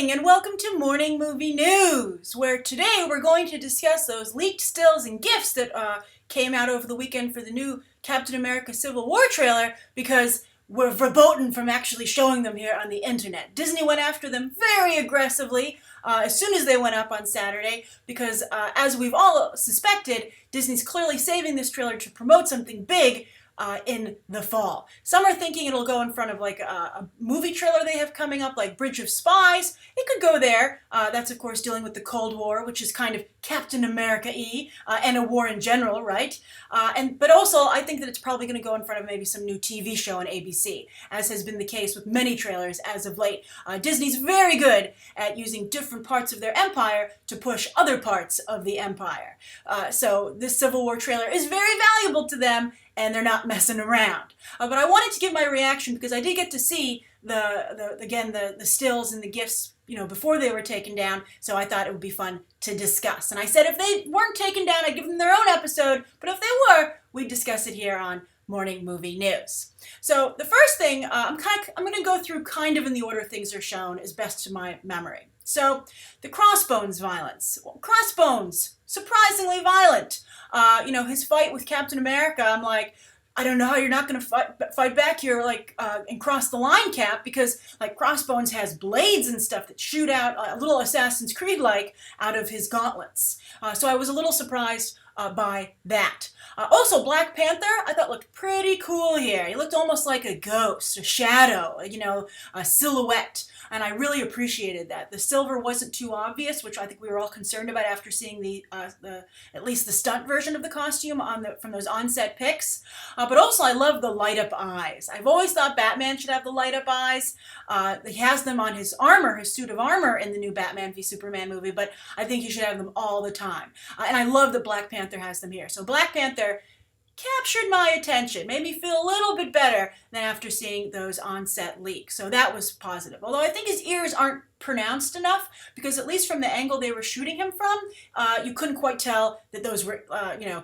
morning and welcome to Morning Movie News, where today we're going to discuss those leaked stills and gifs that came out over the weekend for the new Captain America Civil War trailer because we're verboten from actually showing them here on the internet. Disney went after them very aggressively as soon as they went up on Saturday because, as we've all suspected, Disney's clearly saving this trailer to promote something big in the fall. Some are thinking it'll go in front of like a movie trailer they have coming up, like Bridge of Spies. It could go there. That's of course dealing with the Cold War, which is kind of Captain America-y, and a war in general, right? But also I think that it's probably going to go in front of maybe some new TV show on ABC, as has been the case with many trailers as of late. Disney's very good at using different parts of their empire to push other parts of the empire. So this Civil War trailer is very valuable to them, and they're not messing around. But I wanted to give my reaction because I did get to see the stills and the gifs, before they were taken down, so I thought it would be fun to discuss. And I said if they weren't taken down, I'd give them their own episode, but if they were, we'd discuss it here on Morning Movie News. So the first thing, I'm going to go through kind of in the order things are shown as best to my memory. So the Crossbones violence. Well, Crossbones, surprisingly violent. His fight with Captain America, I'm like, I don't know how you're not going to fight back here, and cross the line, Cap, because, Crossbones has blades and stuff that shoot out a little Assassin's Creed-like out of his gauntlets. So I was a little surprised by that. Also, Black Panther, I thought looked pretty cool here. He looked almost like a ghost, a shadow, a silhouette. And I really appreciated that. The silver wasn't too obvious, which I think we were all concerned about after seeing at least the stunt version of the costume from those on-set pics. But also, I love the light-up eyes. I've always thought Batman should have the light-up eyes. He has them on his armor, his suit of armor in the new Batman v Superman movie, but I think he should have them all the time. And I love that Black Panther has them here. So Black Panther captured my attention, made me feel a little bit better than after seeing those on-set leaks. So that was positive. Although I think his ears aren't pronounced enough, because at least from the angle they were shooting him from, you couldn't quite tell that those were,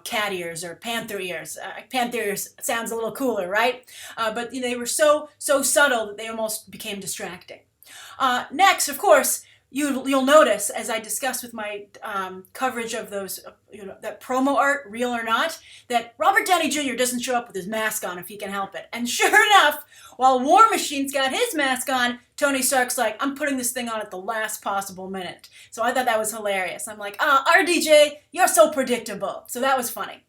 cat ears or panther ears. Panther ears sounds a little cooler, right? But they were so subtle that they almost became distracting. Next, of course, You'll notice, as I discussed with my coverage of those, that promo art, real or not, that Robert Downey Jr. doesn't show up with his mask on if he can help it. And sure enough, while War Machine's got his mask on, Tony Stark's like, I'm putting this thing on at the last possible minute. So I thought that was hilarious. I'm like, RDJ, you're so predictable. So that was funny.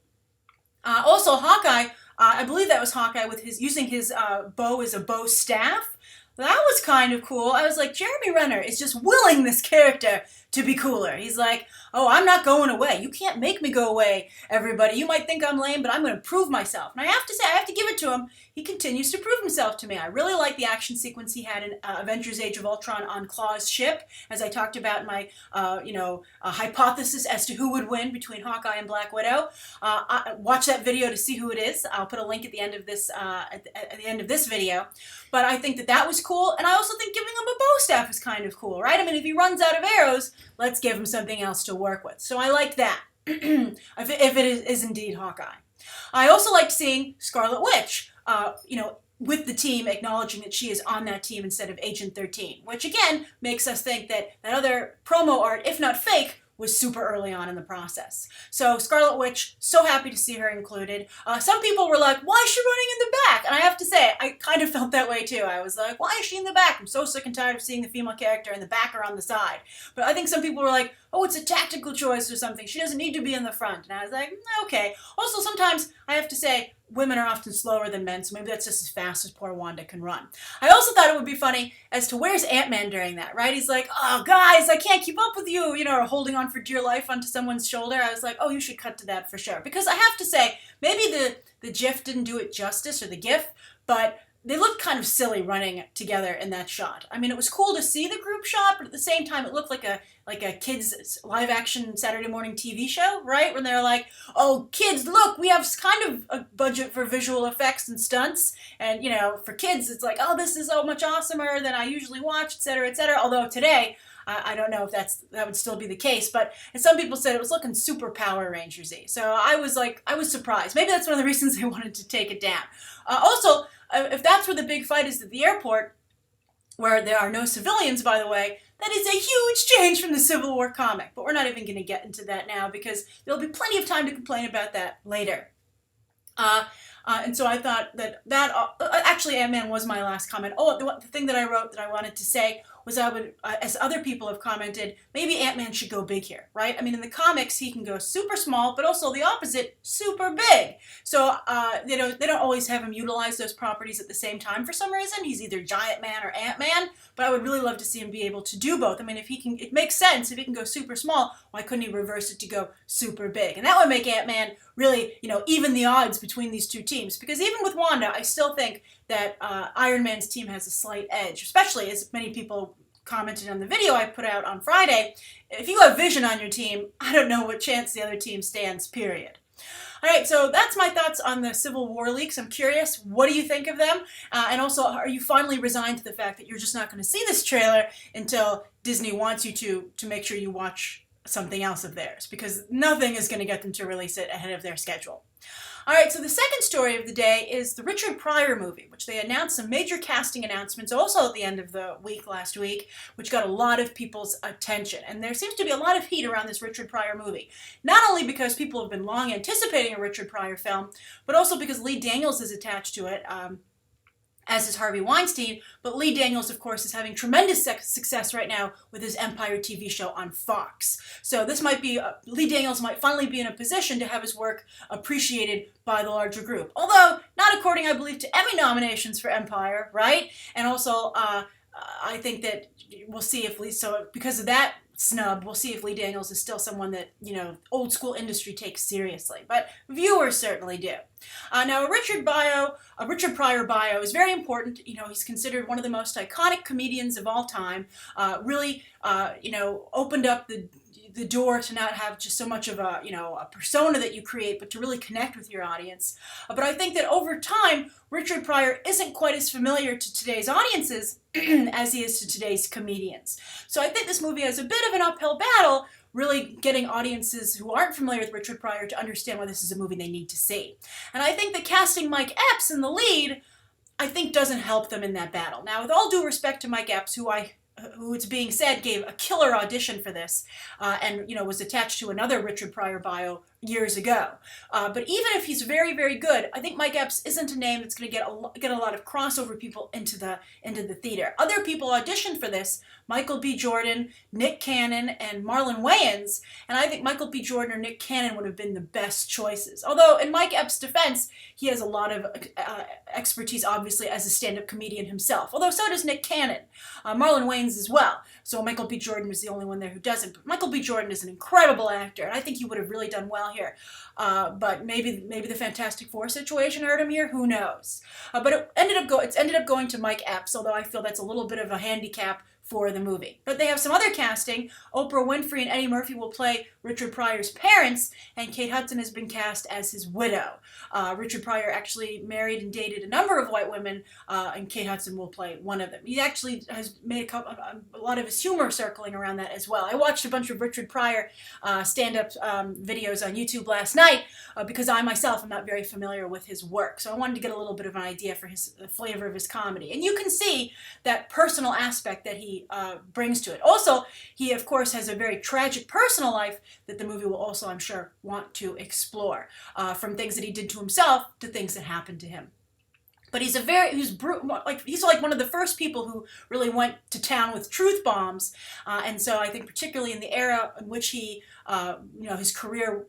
Also, Hawkeye, I believe that was Hawkeye with using his bow as a bow staff. That was kind of cool. I was like, Jeremy Renner is just willing this character to be cooler. He's like, oh, I'm not going away. You can't make me go away, everybody. You might think I'm lame, but I'm going to prove myself. And I have to say, I have to give it to him. He continues to prove himself to me. I really like the action sequence he had in Avengers Age of Ultron on Claw's ship, as I talked about in my, hypothesis as to who would win between Hawkeye and Black Widow. Watch that video to see who it is. I'll put a link at the end of this at the end of this video. But I think that was cool, and I also think giving him a bow staff is kind of cool, right? I mean, if he runs out of arrows, let's give him something else to work with. So I like that, if it is indeed Hawkeye. I also liked seeing Scarlet Witch, with the team acknowledging that she is on that team instead of Agent 13, which again makes us think that other promo art, if not fake, was super early on in the process. So Scarlet Witch, so happy to see her included. Some people were like, why is she running in the back? And I have to say, I kind of felt that way too. I was like, why is she in the back? I'm so sick and tired of seeing the female character in the back or on the side. But I think some people were like, oh, it's a tactical choice or something. She doesn't need to be in the front. And I was like, okay. Also, sometimes I have to say, women are often slower than men, so maybe that's just as fast as poor Wanda can run. I also thought it would be funny as to where's Ant-Man during that, right? He's like, oh, guys, I can't keep up with you, or holding on for dear life onto someone's shoulder. I was like, oh, you should cut to that for sure. Because I have to say, maybe the GIF didn't do it justice, or the GIF, but they looked kind of silly running together in that shot. I mean, it was cool to see the group shot, but at the same time, it looked like a kids' live-action Saturday morning TV show, right? When they're like, oh, kids, look, we have kind of a budget for visual effects and stunts. And, for kids, it's like, oh, this is so much awesomer than I usually watch, et cetera, et cetera. Although today, I don't know if that would still be the case, but some people said it was looking super Power Rangers-y. So I was surprised. Maybe that's one of the reasons they wanted to take it down. Also, if that's where the big fight is at the airport, where there are no civilians, by the way, That is a huge change from the Civil War comic, but we're not even going to get into that now because there'll be plenty of time to complain about that later. And so I thought that actually Ant-Man was my last comment. Oh, the thing that I wrote that I wanted to say was I would, as other people have commented, maybe Ant-Man should go big here, right? I mean, in the comics, he can go super small, but also the opposite, super big. So, they don't always have him utilize those properties at the same time for some reason. He's either Giant Man or Ant-Man, but I would really love to see him be able to do both. I mean, if he can, it makes sense. If he can go super small, why couldn't he reverse it to go super big? And that would make Ant-Man really, even the odds between these two teams. Because even with Wanda, I still think that Iron Man's team has a slight edge, especially as many people commented on the video I put out on Friday. If you have Vision on your team, I don't know what chance the other team stands, period. All right, so that's my thoughts on the Civil War leaks. I'm curious, what do you think of them? And also, are you finally resigned to the fact that you're just not going to see this trailer until Disney wants you to make sure you watch something else of theirs? Because nothing is going to get them to release it ahead of their schedule. All right, so the second story of the day is the Richard Pryor movie, which they announced some major casting announcements also at the end of the week last week, which got a lot of people's attention. And there seems to be a lot of heat around this Richard Pryor movie, not only because people have been long anticipating a Richard Pryor film, but also because Lee Daniels is attached to it, as is Harvey Weinstein, but Lee Daniels, of course, is having tremendous success right now with his Empire TV show on Fox. So this might be, Lee Daniels might finally be in a position to have his work appreciated by the larger group. Although, not according, I believe, to Emmy nominations for Empire, right? And also, I think that we'll see if Lee, so because of that snub, we'll see if Lee Daniels is still someone that, old school industry takes seriously. But viewers certainly do. Now, a Richard Pryor bio is very important. He's considered one of the most iconic comedians of all time. Really, opened up the door to not have just so much of a persona that you create, but to really connect with your audience. But I think that over time, Richard Pryor isn't quite as familiar to today's audiences as he is to today's comedians. So I think this movie has a bit of an uphill battle, really getting audiences who aren't familiar with Richard Pryor to understand why this is a movie they need to see. And I think that casting Mike Epps in the lead, I think doesn't help them in that battle. Now, with all due respect to Mike Epps, who it's being said gave a killer audition for this, and was attached to another Richard Pryor bio years ago. But even if he's very, very good, I think Mike Epps isn't a name that's going to get a lot of crossover people into the theater. Other people auditioned for this: Michael B. Jordan, Nick Cannon, and Marlon Wayans. And I think Michael B. Jordan or Nick Cannon would have been the best choices. Although, in Mike Epps' defense, he has a lot of expertise, obviously, as a stand-up comedian himself. Although so does Nick Cannon. Marlon Wayans as well. So Michael B. Jordan was the only one there who doesn't. But Michael B. Jordan is an incredible actor, and I think he would have really done well here. But maybe the Fantastic Four situation hurt him here. Who knows? But it's ended up going to Mike Epps, although I feel that's a little bit of a handicap for the movie. But they have some other casting. Oprah Winfrey and Eddie Murphy will play Richard Pryor's parents, and Kate Hudson has been cast as his widow. Richard Pryor actually married and dated a number of white women, and Kate Hudson will play one of them. He actually has made a lot of his humor circling around that as well. I watched a bunch of Richard Pryor stand-up videos on YouTube last night because I myself am not very familiar with his work. So I wanted to get a little bit of an idea for the flavor of his comedy. And you can see that personal aspect that he brings to it. Also, he, of course, has a very tragic personal life that the movie will also, I'm sure, want to explore, from things that he did to himself to things that happened to him. But he's like one of the first people who really went to town with truth bombs, and so I think particularly in the era in which he, his career,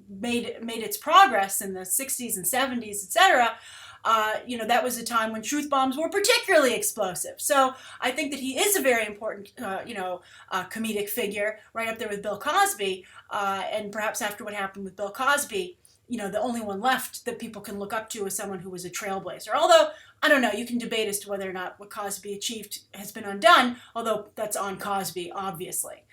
made its progress in the 60s and 70s, etc. That was a time when truth bombs were particularly explosive. So I think that he is a very important, comedic figure, right up there with Bill Cosby. And perhaps after what happened with Bill Cosby, the only one left that people can look up to is someone who was a trailblazer. Although, I don't know, you can debate as to whether or not what Cosby achieved has been undone, although that's on Cosby, obviously.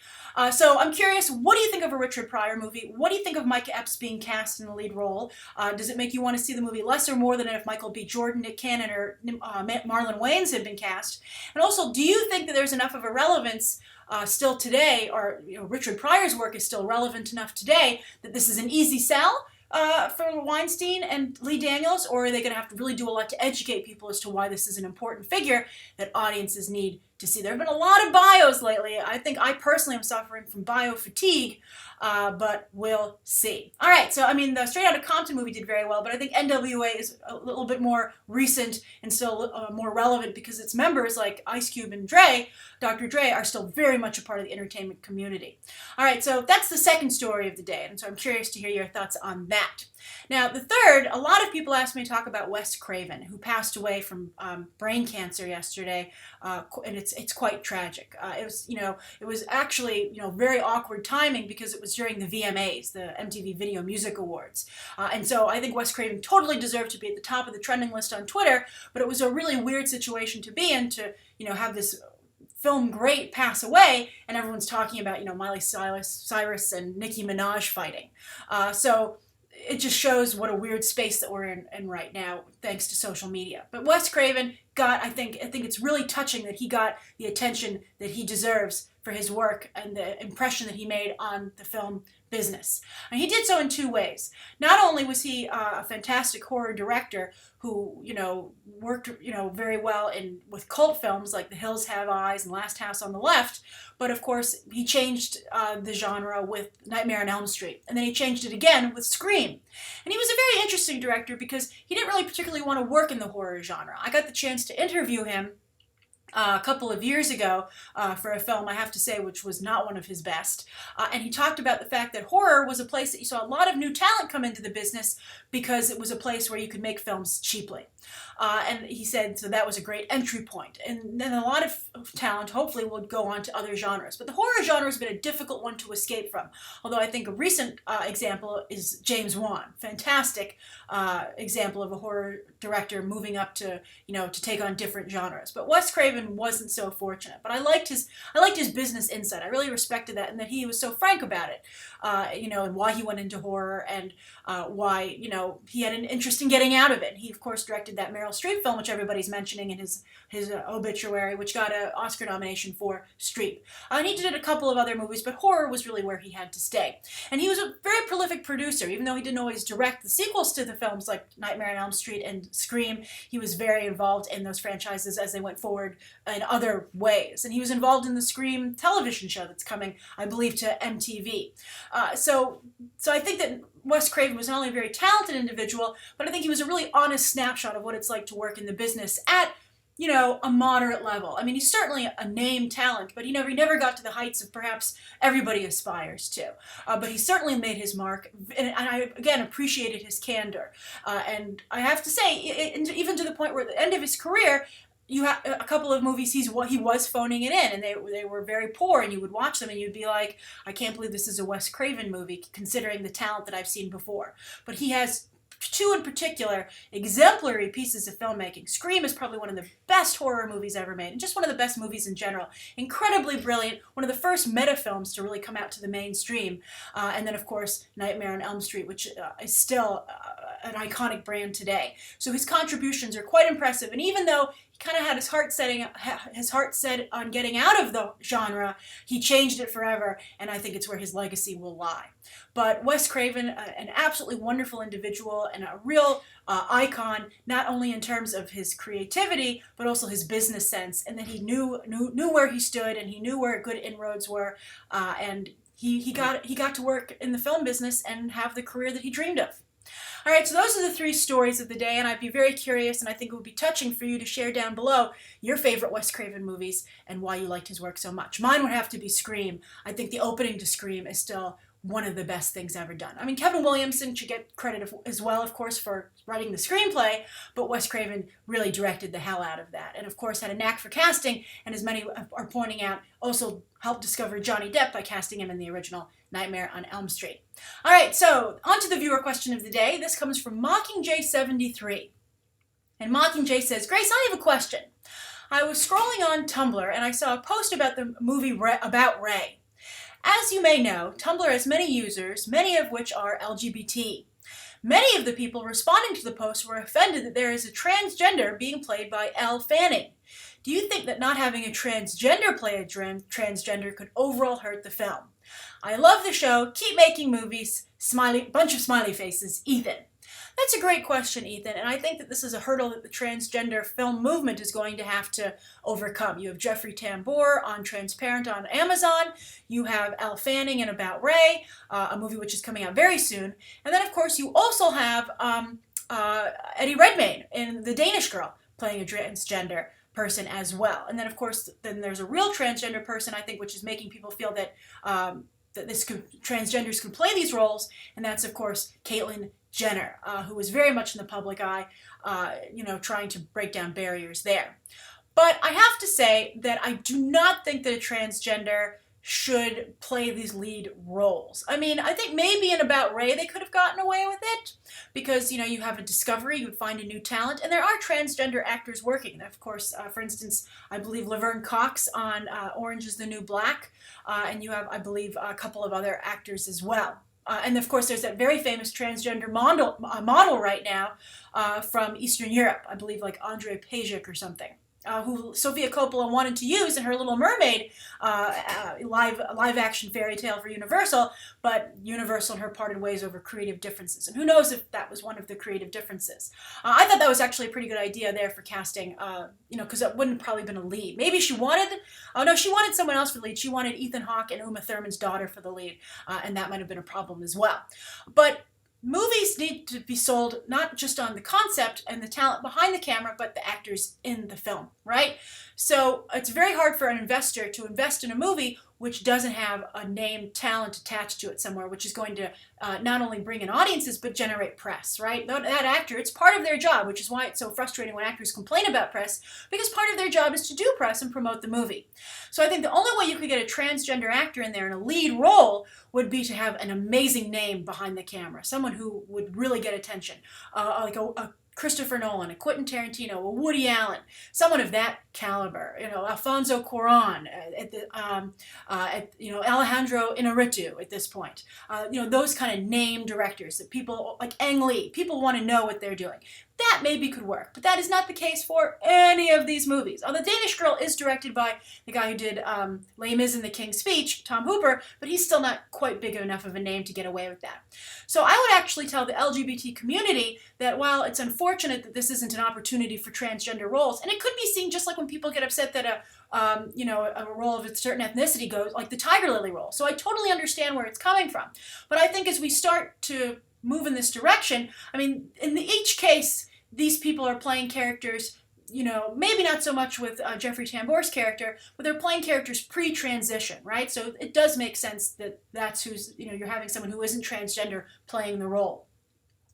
So I'm curious, what do you think of a Richard Pryor movie? What do you think of Mike Epps being cast in the lead role? Does it make you want to see the movie less or more than if Michael B. Jordan, Nick Cannon, or Marlon Wayans had been cast? And also, do you think that there's enough of a relevance still today, or Richard Pryor's work is still relevant enough today that this is an easy sell for Weinstein and Lee Daniels, or are they going to have to really do a lot to educate people as to why this is an important figure that audiences need to see. There have been a lot of bios lately. I think I personally am suffering from bio fatigue, but we'll see. All right, so I mean, the Straight Outta Compton movie did very well, but I think NWA is a little bit more recent and still more relevant because its members like Ice Cube and Dr. Dre, are still very much a part of the entertainment community. All right, so that's the second story of the day, and so I'm curious to hear your thoughts on that. Now, the third, a lot of people asked me to talk about Wes Craven, who passed away from brain cancer yesterday, and it's quite tragic. It was actually very awkward timing because it was during the VMAs, the MTV Video Music Awards, and so I think Wes Craven totally deserved to be at the top of the trending list on Twitter. But it was a really weird situation to be in to have this film great pass away, and everyone's talking about Miley Cyrus and Nicki Minaj fighting. So it just shows what a weird space that we're in right now, thanks to social media. But Wes Craven I think it's really touching that he got the attention that he deserves for his work and the impression that he made on the film business. And he did so in two ways. Not only was he a fantastic horror director who, worked, very well with cult films like The Hills Have Eyes and Last House on the Left, but of course he changed the genre with Nightmare on Elm Street, and then he changed it again with Scream. And he was a very interesting director because he didn't really particularly want to work in the horror genre. I got the chance to interview him a couple of years ago for a film, I have to say, which was not one of his best. And he talked about the fact that horror was a place that you saw a lot of new talent come into the business because it was a place where you could make films cheaply. And he said, so that was a great entry point. And then a lot of talent hopefully would go on to other genres. But the horror genre has been a difficult one to escape from. Although I think a recent example is James Wan. Fantastic example of a horror director moving up to, to take on different genres. But Wes Craven wasn't so fortunate. But I liked his business insight. I really respected that, and that he was so frank about it. And why he went into horror and why, he had an interest in getting out of it. He, of course, directed that Meryl Streep film, which everybody's mentioning in his obituary, which got an Oscar nomination for Streep. And he did a couple of other movies, but horror was really where he had to stay. And he was a very prolific producer, even though he didn't always direct the sequels to the films like Nightmare on Elm Street and Scream. He was very involved in those franchises as they went forward in other ways. And he was involved in the Scream television show that's coming, I believe, to MTV. So I think that Wes Craven was not only a very talented individual, but I think he was a really honest snapshot of what it's like to work in the business at, a moderate level. I mean, he's certainly a named talent, but he never got to the heights of perhaps everybody aspires to. But he certainly made his mark, and I, again, appreciated his candor. And I have to say, even to the point where at the end of his career, you have a couple of movies he was phoning it in, and they were very poor, and you would watch them and you'd be like, I can't believe this is a Wes Craven movie, considering the talent that I've seen before. But he has two in particular exemplary pieces of filmmaking. Scream is probably one of the best horror movies ever made, and just one of the best movies in general. Incredibly brilliant, one of the first meta films to really come out to the mainstream. And then, of course, Nightmare on Elm Street, which is still an iconic brand today. So his contributions are quite impressive, and even though kind of had his heart set on getting out of the genre, he changed it forever, and I think it's where his legacy will lie. But Wes Craven, an absolutely wonderful individual and a real icon, not only in terms of his creativity, but also his business sense, and that he knew where he stood, and he knew where good inroads were, and he got to work in the film business and have the career that he dreamed of. All right, so those are the three stories of the day, and I'd be very curious, and I think it would be touching for you to share down below your favorite Wes Craven movies and why you liked his work so much. Mine would have to be Scream. I think the opening to Scream is still one of the best things ever done. I mean, Kevin Williamson should get credit as well, of course, for writing the screenplay, but Wes Craven really directed the hell out of that, and of course had a knack for casting, and as many are pointing out, also helped discover Johnny Depp by casting him in the original Nightmare on Elm Street. All right, so on to the viewer question of the day. This comes from Mockingjay73. And Mockingjay says, Grace, I have a question. I was scrolling on Tumblr and I saw a post about the movie About Ray. As you may know, Tumblr has many users, many of which are LGBT. Many of the people responding to the post were offended that there is a transgender being played by Elle Fanning. Do you think that not having a transgender play a transgender could overall hurt the film? I love the show. Keep making movies. Bunch of smiley faces. Ethan. That's a great question, Ethan, and I think that this is a hurdle that the transgender film movement is going to have to overcome. You have Jeffrey Tambor on Transparent on Amazon, you have Elle Fanning in About Ray, a movie which is coming out very soon, and then of course you also have Eddie Redmayne in The Danish Girl playing a transgender person as well. And then of course then there's a real transgender person, I think, which is making people feel that transgenders can play these roles, and that's of course Caitlyn Jenner, who is very much in the public eye, trying to break down barriers there. But I have to say that I do not think that a transgender should play these lead roles. I mean, I think maybe in About Ray they could have gotten away with it because, you have a discovery, you would find a new talent, and there are transgender actors working. Of course, for instance, I believe Laverne Cox on Orange is the New Black, and you have, I believe, a couple of other actors as well. And of course, there's that very famous transgender model right now from Eastern Europe, I believe like Andrei Pajic or something, who Sofia Coppola wanted to use in her Little Mermaid live action fairy tale for Universal, but Universal and her parted ways over creative differences. And who knows if that was one of the creative differences. I thought that was actually a pretty good idea there for casting, because it wouldn't have probably been a lead. Maybe she wanted someone else for the lead. She wanted Ethan Hawke and Uma Thurman's daughter for the lead, and that might have been a problem as well. But movies need to be sold not just on the concept and the talent behind the camera, but the actors in the film, right? So it's very hard for an investor to invest in a movie which doesn't have a named talent attached to it somewhere, which is going to not only bring in audiences, but generate press, right? That actor, it's part of their job, which is why it's so frustrating when actors complain about press, because part of their job is to do press and promote the movie. So I think the only way you could get a transgender actor in there in a lead role would be to have an amazing name behind the camera, someone who would really get attention, like a Christopher Nolan, a Quentin Tarantino, a Woody Allen, someone of that caliber, Alfonso Cuarón, Alejandro Inarritu at this point, those kind of name directors that people, like Ang Lee, people want to know what they're doing. That maybe could work, but that is not the case for any of these movies. The Danish Girl is directed by the guy who did Les Mis and The King's Speech, Tom Hooper, but he's still not quite big enough of a name to get away with that. So I would actually tell the LGBT community that while it's unfortunate that this isn't an opportunity for transgender roles, and it could be seen just like when people get upset that a role of a certain ethnicity goes, like the Tiger Lily role. So I totally understand where it's coming from. But I think as we start to move in this direction, I mean, in each case, these people are playing characters, maybe not so much with Jeffrey Tambor's character, but they're playing characters pre-transition, right? So it does make sense that that's who's, you're having someone who isn't transgender playing the role.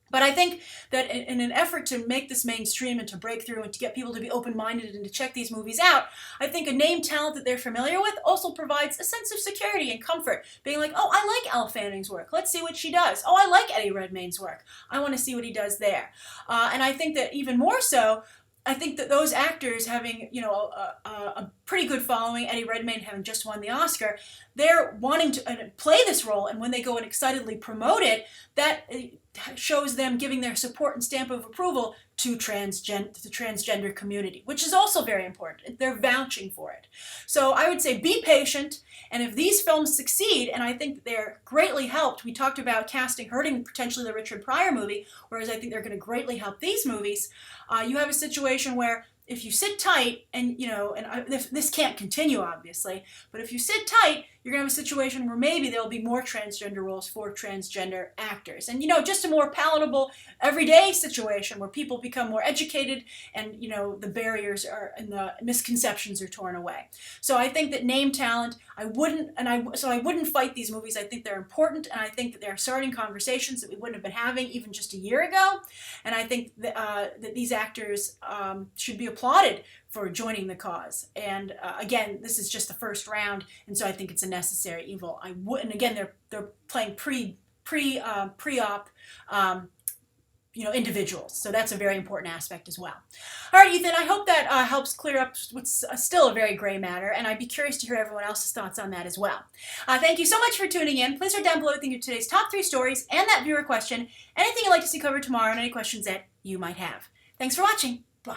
But I think that in an effort to make this mainstream and to break through and to get people to be open-minded and to check these movies out, I think a named talent that they're familiar with also provides a sense of security and comfort. Being like, oh, I like Elle Fanning's work. Let's see what she does. Oh, I like Eddie Redmayne's work. I want to see what he does there. And I think that even more so, I think that those actors having, a pretty good following, Eddie Redmayne having just won the Oscar, they're wanting to play this role, and when they go and excitedly promote it, that shows them giving their support and stamp of approval to the transgender community, which is also very important. They're vouching for it. So I would say be patient, and if these films succeed, and I think that they're greatly helped, we talked about casting hurting potentially the Richard Pryor movie, whereas I think they're going to greatly help these movies, you have a situation where if you sit tight, and this can't continue obviously, but if you sit tight, you're going to have a situation where maybe there'll be more transgender roles for transgender actors. And, just a more palatable, everyday situation where people become more educated and, the barriers and the misconceptions are torn away. So I think that name talent, I wouldn't fight these movies. I think they're important, and I think that they're starting conversations that we wouldn't have been having even just a year ago. And I think that these actors should be applauded for joining the cause. And again, this is just the first round, and so I think it's a necessary evil. And again, they're playing pre-op individuals, so that's a very important aspect as well. All right, Ethan, I hope that helps clear up what's still a very gray matter, and I'd be curious to hear everyone else's thoughts on that as well. Thank you so much for tuning in. Please write down below what you think of today's top 3 stories and that viewer question, anything you'd like to see covered tomorrow, and any questions that you might have. Thanks for watching. Bye.